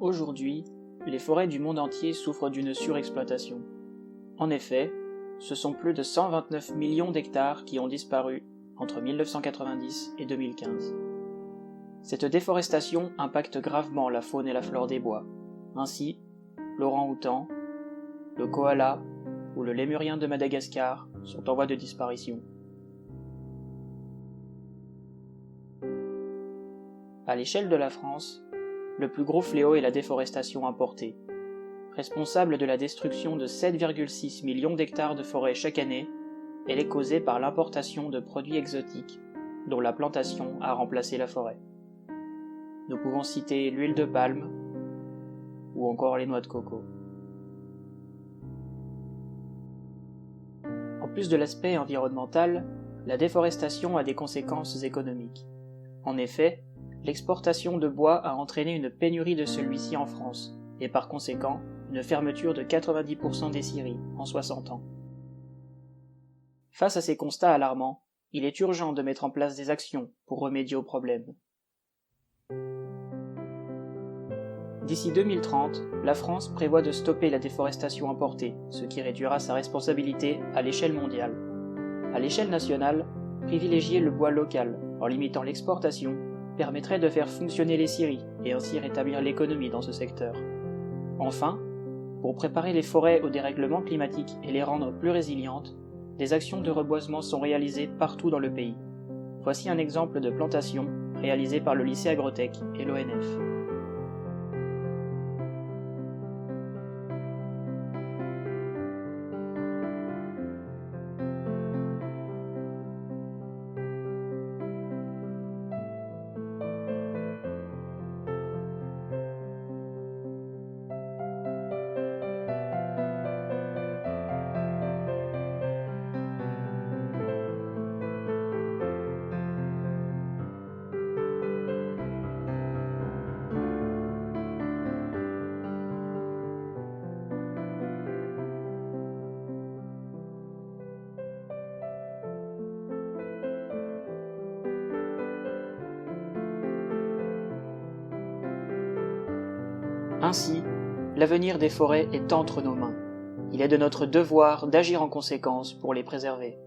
Aujourd'hui, les forêts du monde entier souffrent d'une surexploitation. En effet, ce sont plus de 129 millions d'hectares qui ont disparu entre 1990 et 2015. Cette déforestation impacte gravement la faune et la flore des bois. Ainsi, l'orang-outan, le koala ou le lémurien de Madagascar sont en voie de disparition. À l'échelle de la France, le plus gros fléau est la déforestation importée. Responsable de la destruction de 7,6 millions d'hectares de forêt chaque année, elle est causée par l'importation de produits exotiques, dont la plantation a remplacé la forêt. Nous pouvons citer l'huile de palme ou encore les noix de coco. En plus de l'aspect environnemental, la déforestation a des conséquences économiques. En effet, l'exportation de bois a entraîné une pénurie de celui-ci en France, et par conséquent, une fermeture de 90% des scieries en 60 ans. Face à ces constats alarmants, il est urgent de mettre en place des actions pour remédier au problème. D'ici 2030, la France prévoit de stopper la déforestation importée, ce qui réduira sa responsabilité à l'échelle mondiale. À l'échelle nationale, privilégier le bois local en limitant l'exportation permettrait de faire fonctionner les scieries et ainsi rétablir l'économie dans ce secteur. Enfin, pour préparer les forêts au dérèglement climatique et les rendre plus résilientes, des actions de reboisement sont réalisées partout dans le pays. Voici un exemple de plantation réalisé par le lycée Agrotech et l'ONF. Ainsi, l'avenir des forêts est entre nos mains. Il est de notre devoir d'agir en conséquence pour les préserver.